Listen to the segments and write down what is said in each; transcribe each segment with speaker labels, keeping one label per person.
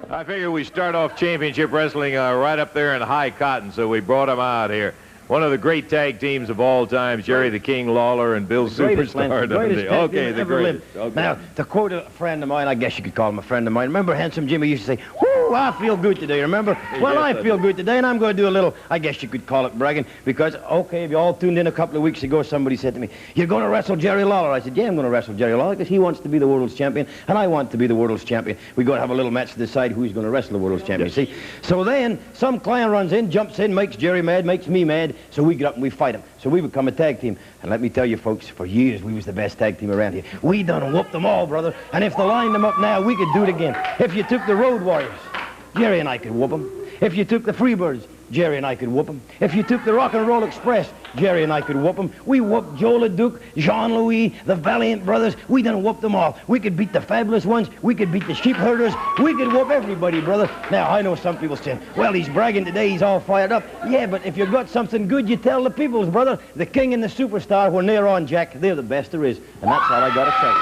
Speaker 1: I figure we start off championship wrestling right up there in high cotton, so we brought him out here. One of the great tag teams of all time, Jerry the King Lawler and Bill Superstar Dundee. Okay, the greatest. Okay.
Speaker 2: Now, to quote a friend of mine, I guess you could call him a friend of mine. Remember Handsome Jimmy used to say, "Whoo, I feel good today," remember? Well, I feel good today, and I'm going to do a little, I guess you could call it bragging, because, okay, if you all tuned in a couple of weeks ago, somebody said to me, "You're going to wrestle Jerry Lawler." I said, "Yeah, I'm going to wrestle Jerry Lawler, because he wants to be the world's champion, and I want to be the world's champion. We're going to have a little match to decide who's going to wrestle the world's champion, see?" So then, some clown runs in, jumps in, makes Jerry mad, makes me mad, so we get up and we fight him. So we become a tag team. And let me tell you, folks, for years we was the best tag team around here. We done whooped them all, brother. And if they lined them up now, we could do it again. If you took the Road Warriors, Jerry and I could whoop them. If you took the Freebirds, Jerry and I could whoop them. If you took the Rock and Roll Express, Jerry and I could whoop them. We whooped Joe LeDuc, Jean-Louis, the Valiant Brothers. We done whooped them all. We could beat the Fabulous Ones. We could beat the Sheep Herders. We could whoop everybody, brother. Now, I know some people saying, "Well, he's bragging today. He's all fired up." Yeah, but if you got something good, you tell the peoples, brother. The King and the Superstar, when they're on, Jack, they're the best there is. And that's all I got to say.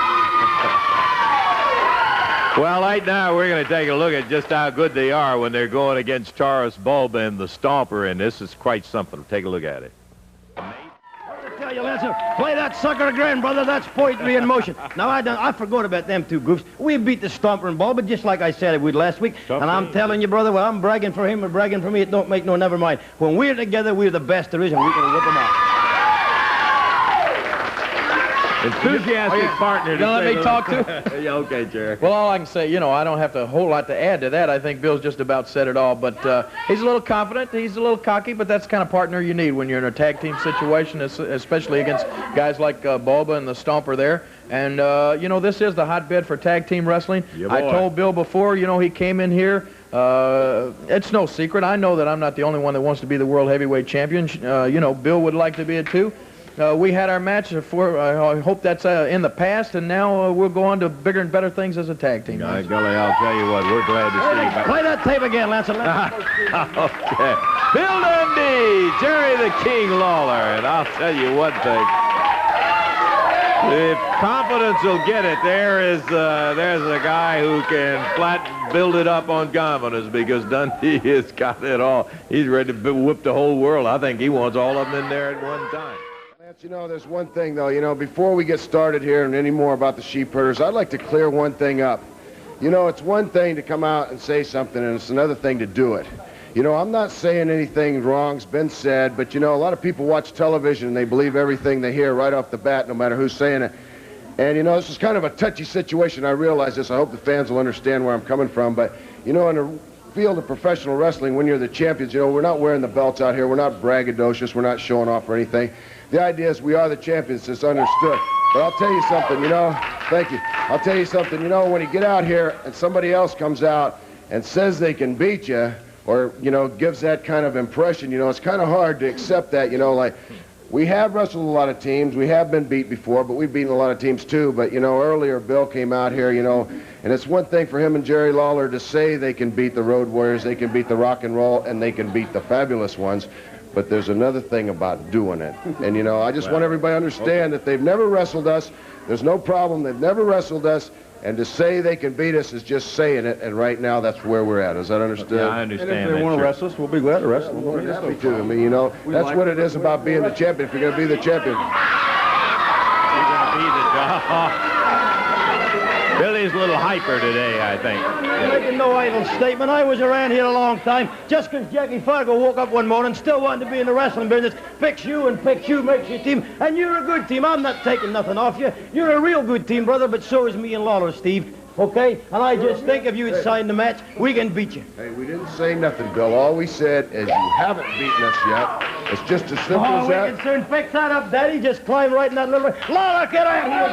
Speaker 1: Well, right now we're going to take a look at just how good they are when they're going against Taurus Bulba and the Stomper, and this is quite something. Take a look at it.
Speaker 2: I tell you, Lancer, play that sucker again, brother. That's poetry in motion. Now, I forgot about them two goofs. We beat the Stomper and Bulba, just like I said we would last week. And I'm telling you, brother, well, I'm bragging for him or bragging for me, it don't make no never mind. When we're together, we're the best there is, and we can whip them out.
Speaker 1: Enthusiastic partner.
Speaker 3: You gonna let me talk too?
Speaker 1: Yeah, okay, Jerry.
Speaker 3: Well, all I can say, you know, I don't have a whole lot to add to that. I think Bill's just about said it all. But he's a little confident, he's a little cocky, but that's the kind of partner you need when you're in a tag team situation, especially against guys like Bulba and the Stomper there. And, you know, this is the hotbed for tag team wrestling.
Speaker 1: Yeah,
Speaker 3: I told Bill before, you know, he came in here. It's no secret. I know that I'm not the only one that wants to be the world heavyweight champion. You know, Bill would like to be it too. We had our match for, I hope that's in the past, and now we'll go on to bigger and better things as a tag team.
Speaker 1: By golly, I'll tell you what, we're glad to see you back.
Speaker 2: Play that tape again, Lancer.
Speaker 1: Okay. Bill Dundee, Jerry the King Lawler, and I'll tell you one thing. If confidence will get it, there's a guy who can flat build it up on confidence, because Dundee has got it all. He's ready to whip the whole world. I think he wants all of them in there at one time.
Speaker 4: You know, there's one thing, though, you know, before we get started here and any more about the Sheep Herders, I'd like to clear one thing up. You know, it's one thing to come out and say something, and it's another thing to do it. You know, I'm not saying anything wrong's been said, but, you know, a lot of people watch television and they believe everything they hear right off the bat, no matter who's saying it. And, you know, this is kind of a touchy situation. I realize this. I hope the fans will understand where I'm coming from. But, you know, in the field of professional wrestling, when you're the champions, you know, we're not wearing the belts out here. We're not braggadocious. We're not showing off or anything. The idea is we are the champions. It's understood. But I'll tell you something, you know, thank you. I'll tell you something, you know, when you get out here and somebody else comes out and says they can beat you, or, you know, gives that kind of impression, you know, it's kind of hard to accept that, you know, like, we have wrestled a lot of teams. We have been beat before, but we've beaten a lot of teams too. But, you know, earlier Bill came out here, you know, and it's one thing for him and Jerry Lawler to say they can beat the Road Warriors, they can beat the Rock and Roll, and they can beat the Fabulous Ones. But there's another thing about doing it. And, you know, I just want everybody to understand that they've never wrestled us. There's no problem. They've never wrestled us. And to say they can beat us is just saying it. And right now, that's where we're at. Is that understood?
Speaker 1: Yeah, I understand.
Speaker 4: And if they want to wrestle us, we'll be glad to wrestle. We're happy to. I mean, you know, that's what it is about being the champion. If you're going to be the champion.
Speaker 1: You're going to be the Billy's a little hyper today, I think.
Speaker 2: I'm making no idle statement. I was around here a long time. Just because Jackie Fargo woke up one morning still wanted to be in the wrestling business, picks you and picks you, makes your team, and you're a good team. I'm not taking nothing off you. You're a real good team, brother, but so is me and Lawler, Steve. Okay? And I just think if you had signed the match, we can beat you.
Speaker 4: Hey, we didn't say nothing, Bill. All we said is you haven't beaten us yet. It's just as simple as that.
Speaker 2: We can soon fix that up, Daddy. Just climb right in that little... Lawler, get out here!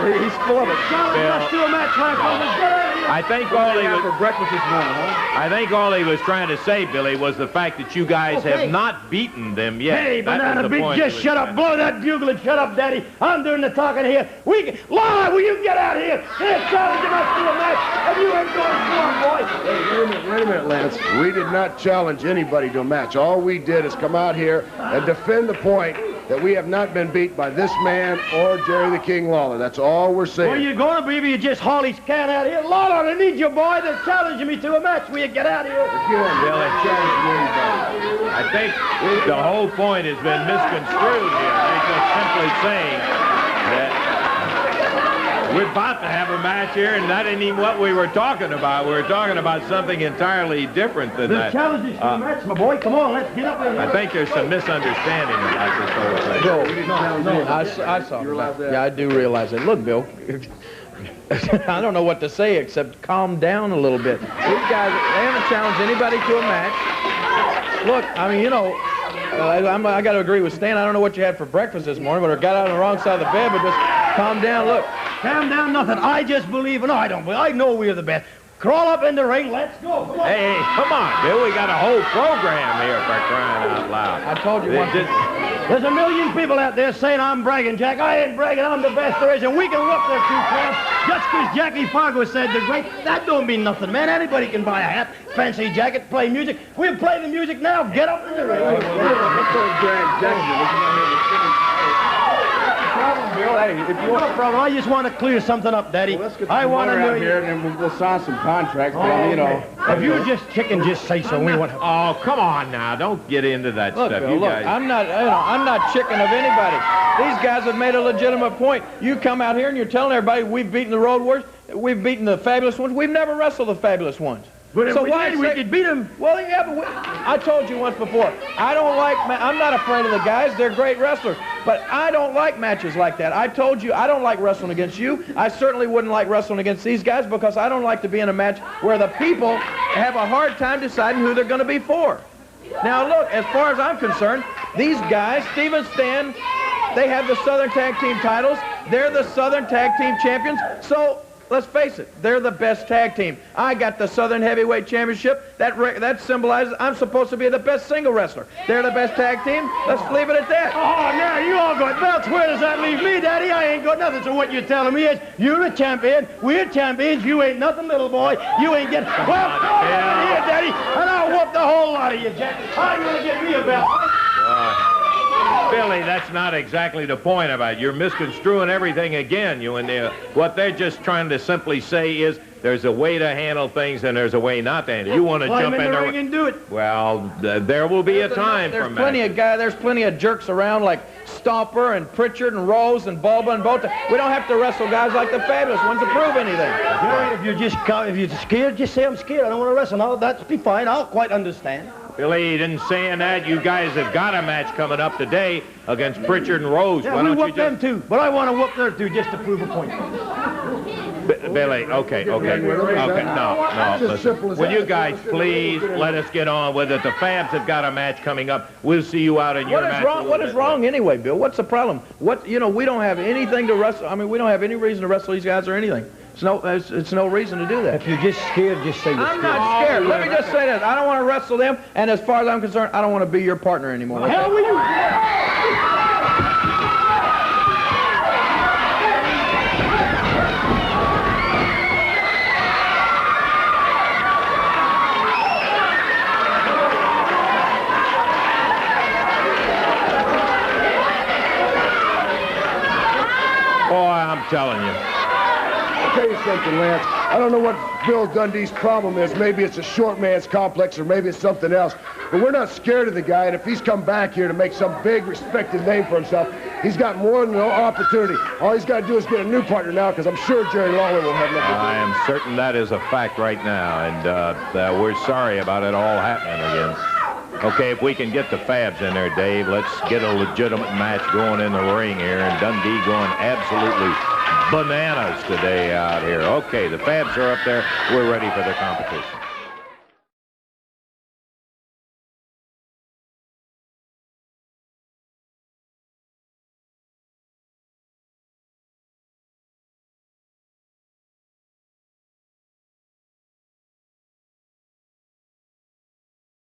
Speaker 2: He's full of it. Let's do a match like
Speaker 1: I think all he was for breakfast this morning, huh? I think all he was trying to say, Billy, was the fact that you guys have not beaten them yet.
Speaker 2: Hey, Banana Beat, just shut up. Blow that bugle and shut up, Daddy. I'm doing the talking here. Lawler, will you get out here? Here, challenge him up to a match, and you ain't going for him, boy.
Speaker 4: Hey, wait a minute, Lance. We did not challenge anybody to a match. All we did is come out here and defend the point that we have not been beat by this man or Jerry the King Lawler. That's all we're saying.
Speaker 2: Well, you're going to be if you just haul his can out of here. Lawler, I need your boy. They're challenging me to a match. Will you get out of here?
Speaker 1: Billy, I think the whole point has been misconstrued here. They're just simply saying that we're about to have a match here, and that ain't even what we were talking about. We were talking about something entirely different than that.
Speaker 2: The challenge is to a match, my boy. Come on, let's get up there.
Speaker 1: I think there's some misunderstanding about this whole thing.
Speaker 3: No, I saw that. Yeah, I do realize that. Look, Bill, I don't know what to say except calm down a little bit. These guys, they haven't challenged anybody to a match. Look, I mean, you know, I got to agree with Stan. I don't know what you had for breakfast this morning, but I got out on the wrong side of the bed, but just calm down. Look.
Speaker 2: Calm down, nothing. I just believe, no, I don't believe. I know we're the best. Crawl up in the ring. Let's go. Come on.
Speaker 1: Hey, come on, Bill. We got a whole program here for crying out loud.
Speaker 3: I told you once.
Speaker 2: There's a million people out there saying I'm bragging, Jack. I ain't bragging. I'm the best there is, and we can whoop their two crowds. Just because Jackie Fargo said the great, that don't mean nothing, man. Anybody can buy a hat, fancy jacket, play music. We'll play the music now. Get up in the ring.
Speaker 3: Bill, hey, if you want
Speaker 2: No problem. I just want to clear something up, Daddy.
Speaker 5: Well, let's get
Speaker 2: I want to know
Speaker 5: here, and then we'll sign some contracts. But, you know,
Speaker 2: if you're just chicken, just say so. We want.
Speaker 1: Oh, come on now. Don't get into that
Speaker 3: Look,
Speaker 1: stuff.
Speaker 3: Bill,
Speaker 1: You
Speaker 3: look,
Speaker 1: guys.
Speaker 3: I'm not chicken of anybody. These guys have made a legitimate point. You come out here and you're telling everybody we've beaten the Road Warriors, we've beaten the Fabulous Ones. We've never wrestled the Fabulous Ones.
Speaker 2: But if
Speaker 3: so
Speaker 2: we
Speaker 3: why
Speaker 2: did, we could beat them.
Speaker 3: Well, yeah, but I told you once before. I'm not afraid of the guys. They're great wrestlers. But I don't like matches like that. I told you I don't like wrestling against you. I certainly wouldn't like wrestling against these guys because I don't like to be in a match where the people have a hard time deciding who they're going to be for. Now, look, as far as I'm concerned, these guys, Steve and Stan, they have the Southern Tag Team titles. They're the Southern Tag Team champions. So let's face it, they're the best tag team. I got the Southern Heavyweight Championship. That symbolizes I'm supposed to be the best single wrestler. They're the best tag team. Let's leave it at that.
Speaker 2: Oh, now you all got belts. Where does that leave me, Daddy? I ain't got nothing. So what you're telling me is you're a champion, we're champions, you ain't nothing, little boy. You ain't getting... Well, come on here, Daddy, and I'll whoop the whole lot of you, Jack. I'm going to get me a belt.
Speaker 1: Billy, that's not exactly the point about it. You're misconstruing everything again. What they're just trying to simply say is there's a way to handle things and there's a way not to handle. You want to jump in
Speaker 2: the ring and do it.
Speaker 1: Well, there will be a time for matches.
Speaker 3: There's plenty of jerks around like Stomper and Pritchard and Rose and Bulba and Bota. We don't have to wrestle guys like the Fabulous Ones to prove anything.
Speaker 2: Jerry, if you're scared, just say I'm scared. I don't want to wrestle. No, that'd be fine. I'll quite understand.
Speaker 1: Billy, you didn't saying that. You guys have got a match coming up today against Pritchard and Rose.
Speaker 2: Yeah, we whoop them too, but I want to whoop their two just to prove a point.
Speaker 1: Billy, okay. No. Listen. Will you guys please let us get on with it? The Fabs have got a match coming up. We'll see you out in your match.
Speaker 3: What is wrong anyway, Bill? What's the problem? We don't have anything to wrestle. I mean, we don't have any reason to wrestle these guys or anything. It's no reason to do that.
Speaker 2: If you're just scared, just say you're scared.
Speaker 3: I'm not scared. Let me just say this. I don't want to wrestle them, and as far as I'm concerned, I don't want to be your partner anymore.
Speaker 2: Well, hell will you?
Speaker 1: Boy, I'm telling you.
Speaker 4: I'll tell you something, Lance. I don't know what Bill Dundee's problem is. Maybe it's a short man's complex or maybe it's something else. But we're not scared of the guy, and if he's come back here to make some big, respected name for himself, he's got more than an opportunity. All he's got to do is get a new partner now, because I'm sure Jerry Lawler will have nothing to do.
Speaker 1: I am certain that is a fact right now, and we're sorry about it all happening again. Okay, if we can get the Fabs in there, Dave, let's get a legitimate match going in the ring here, and Dundee going absolutely bananas today out here. Okay, the Fabs are up there. We're ready for the competition.